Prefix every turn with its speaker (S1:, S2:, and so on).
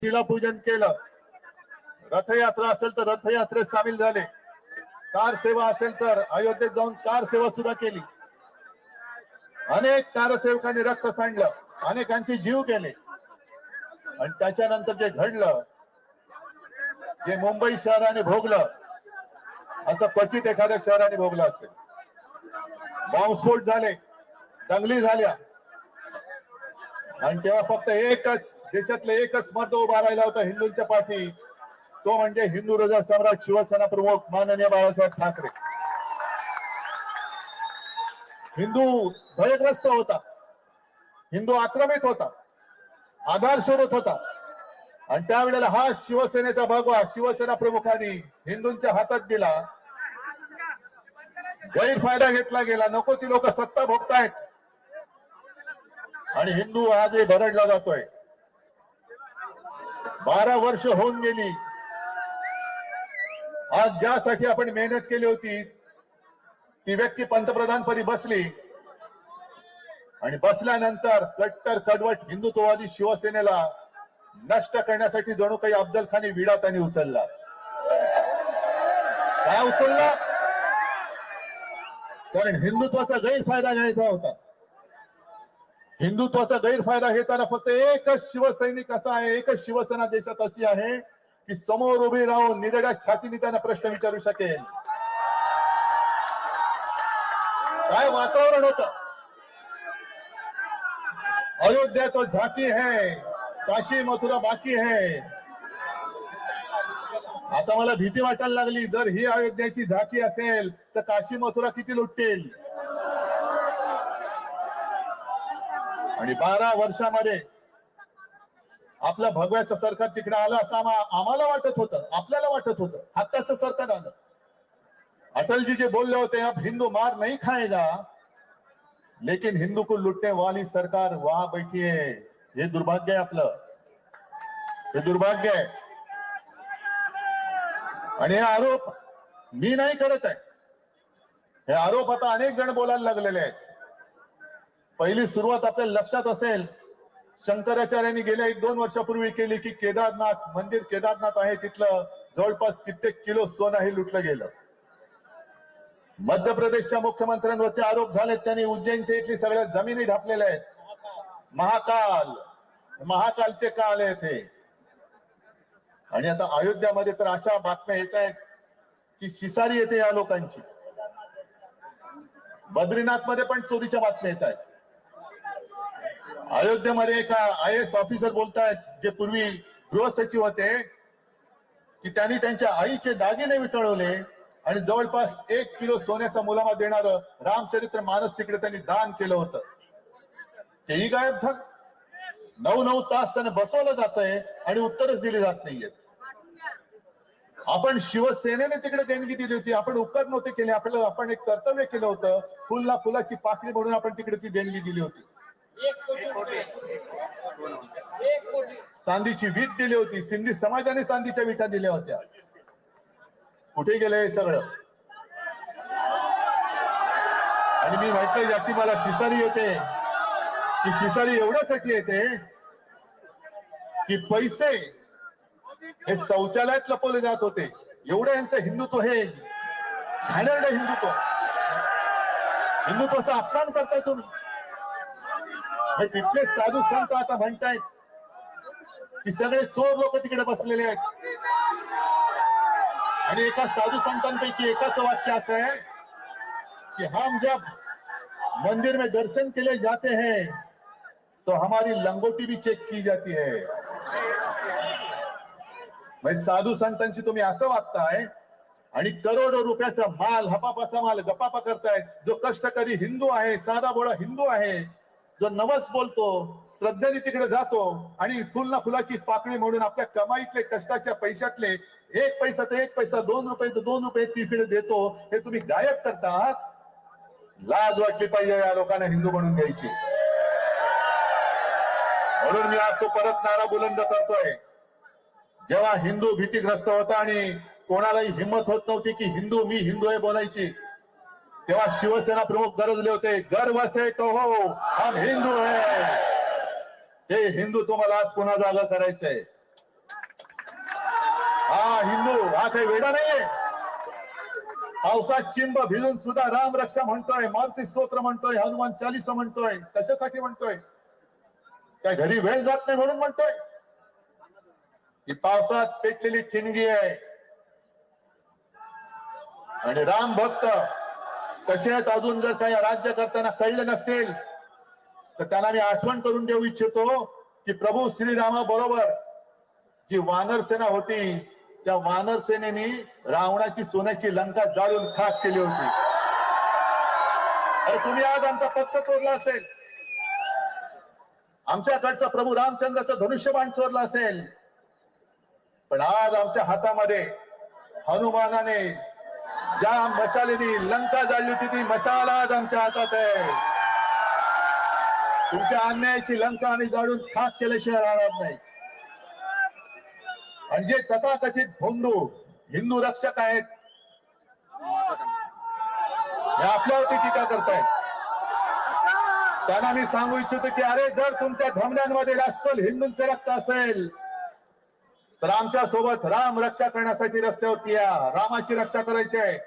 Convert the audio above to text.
S1: शिलापूजन केलं, रथयात्रा असेल तर रथयात्रेत सामील झाले, कार सेवा असेल तर अयोध्येत जाऊन कार सेवा सुद्धा केली. अनेक कारसेवकांनी रक्त सांडलं, अनेकांचे जीव गेले. आणि त्याच्यानंतर जे घडलं, जे मुंबई शहराने भोगलं, असं क्वचित एखाद्या शहराने भोगलं असेल. बॉम्बस्फोट झाले, दंगली झाल्या, आणि तेव्हा फक्त एकच देशातले एकच मर्द उभा राहिला होता हिंदूंच्या पाठी, तो म्हणजे हिंदू हृदय सम्राट शिवसेना प्रमुख माननीय बाळासाहेब ठाकरे. हिंदू भयग्रस्त होता, हिंदू आक्रमित होता, आधार शोधत होता. आणि त्यावेळेला हा शिवसेनेचा भगवा शिवसेना प्रमुखांनी हिंदूंच्या हातात दिला. गैरफायदा घेतला गेला, नको ती लोक सत्ता भोगतायत आणि हिंदू आजही भरडला जातोय. 12 वर्ष होऊन गेली. आज ज्यासाठी आपण मेहनत केली होती ती व्यक्ती पंतप्रधानपदी बसली, आणि बसल्यानंतर कट्टर कडवट हिंदुत्ववादी शिवसेनेला नष्ट करण्यासाठी जणू काही अफजल खानी विडा त्यांनी उचलला. काय उचलला? कारण हिंदुत्वाचा गैरफायदा घ्यायचा होता. हिंदुत्वाचा गैरफायदा घेताना फक्त एकच शिवसैनिक असा आहे, एकच शिवसेना देशात अशी आहे की समोर उभी राहून निधड्या छातीने त्यांना प्रश्न विचारू शकेल. काय वातावरण होतं? अयोध्या तो झाकी है, काशी मथुरा बाकी है. आता मला भीती वाटायला लागली, जर ही अयोध्याची झाकी असेल तर काशी मथुरा किती लुटतील. आणि 12 वर्षामध्ये आपलं भगव्याचं सरकार तिकडे आलं असं आम्हाला वाटत होतं, आपल्याला वाटत होतं. आत्ताचं सरकार आलं. अटलजी जे बोलले होते, अब हिंदू मार नहीं खाएगा लेकिन हिंदू को लुटने वाली सरकार वहां बैठी है. हे दुर्भाग्य आहे आपलं, हे दुर्भाग्य आहे. आणि हे आरोप मी नाही करत आहे, हे आरोप आता अनेक जण बोलायला लागलेले आहेत. पहिली सुरुवात आपल्याला लक्षात असेल, शंकराचार्यांनी गेल्या 1-2 वर्षापूर्वी केली की केदारनाथ मंदिर, केदारनाथ आहे तिथलं जवळपास कित्येक किलो सोनं हे लुटलं गेलं. मध्य प्रदेशच्या मुख्यमंत्र्यांवरती आरोप झाले, त्यांनी उज्जैनच्या इथली सगळ्या जमिनी ढापलेल्या आहेत. महाकालचे काल आहेत हे. आणि आता अयोध्यामध्ये तर अशा बातम्या येत आहेत की शिसारी येते या लोकांची. बद्रीनाथ मध्ये पण चोरीच्या बातम्या येत आहेत. अयोध्येमध्ये एका IAS ऑफिसर बोलतायत, जे पूर्वी गृह सचिव होते, की त्यांनी त्यांच्या आईचे दागिने वितळवले आणि जवळपास 1 किलो सोन्याचा मुलामा देणारं रामचरित्र मानस तिकडे त्यांनी दान केलं होतं. तेही गायब झालं. 9-9 तास त्यांना बसवलं जात आहे आणि उत्तरच दिली जात नाहीयेत. आपण शिवसेनेने तिकडे देणगी दिली होती, आपण उपकार नव्हते केले, आपण एक कर्तव्य केलं होतं. फुलला फुलाची पाकळी म्हणून आपण तिकडे ती देणगी दिली होती. 1 कोटी चांदीची वीट दिली होती. सिंधी समाजाने चांदीच्या विटा दिल्या होत्या. कुठे गेले हे सगळं? आणि मी म्हटलं याची मला शिसारी येते, की शिसारी एवढ्यासाठी येते की पैसे हे शौचालयात लपवले जात होते. एवढं यांचं हिंदुत्व, हे घाणेरडं हिंदुत्व, हिंदुत्वाचा अपमान करताय तुम्ही. हे तिथले साधू संत आता म्हणतायत की सगळे चोर लोक तिकडे बसलेले आहेत. आणि एका साधू संतांपैकी एकाचं वाक्य असं आहे कि हम जब मंदिर में दर्शन के लिए जाते हैं तो हमारी लंगोटी भी चेक की जाती है. म्हणजे साधू संतांची तुम्ही असं वागताय आणि करोडो रुपयाचा माल, हपापाचा माल गपापा करतायत. जो कष्टकरी हिंदू आहे, साधा बोळा हिंदू आहे, जो नवस बोलतो, श्रद्धेने तिकडे जातो आणि फुल ना फुलाची पाकळी म्हणून आपल्या कमाईतले कष्टाच्या पैशातले 1 पैसा तर 1 पैसा, 2 रुपये तर 2 रुपये तिकडे देतो, हे तुम्ही गायब करतात. लाज वाटली पाहिजे या लोकांना हिंदू म्हणून घ्यायची. म्हणून मी आज तो परत नारा बुलंद करतोय. जेव्हा हिंदू भीतीग्रस्त होता आणि कोणालाही हिंमत होत नव्हती की हिंदू, मी हिंदू आहे बोलायची, तेव्हा शिवसेना प्रमुख गरजले होते, गर्व से कहो हम हिंदू है. हे हिंदू तुम्हाला आज पुन्हा जागा करायचंय. हा हिंदू हा काही वेडा नाहीये. पावसात चिंब भिजून सुद्धा राम रक्षा म्हणतोय, मारुती स्तोत्र म्हणतोय, हनुमान चालीसा म्हणतोय. कशासाठी म्हणतोय? काय घरी वेळ जात नाही म्हणून म्हणतोय? ही पावसात पेटलेली ठिणगी आहे. आणि राम भक्त कसे आहेत अजून जर काही राज्य करताना कळले नसतील तर त्यांना मी आठवण करून देऊ इच्छितो की प्रभू श्रीरामाबरोबर जी वानर सेना होती त्या वानर सेनेने रावणाची सोन्याची लंका जाळून खाक केली होती. अरे तुम्ही आज आमचा पक्ष चोरला असेल, आमच्याकडचा प्रभू रामचंद्राचं धनुष्यबाण चोरला असेल, पण आज आमच्या हातामध्ये हनुमानाने ज्या मशालेनी लंका जाळली होती ती मशाल आज आमच्या हातात आहे. तुमच्या अन्यायाची लंका आणि जाळून खाक केल्याशिवाय राहणार नाही. आणि जे तथाकथित भोंदू हिंदू रक्षक आहेत हे आपल्यावरती टीका करतायत. त्यांना मी सांगू इच्छितो की अरे जर तुमच्या धमन्यांमध्ये अस्सल हिंदूंचं रक्त असेल तर आमच्या सोबत राम रक्षा करण्यासाठी रस्त्यावरती या. रामाची रक्षा करायची आहे.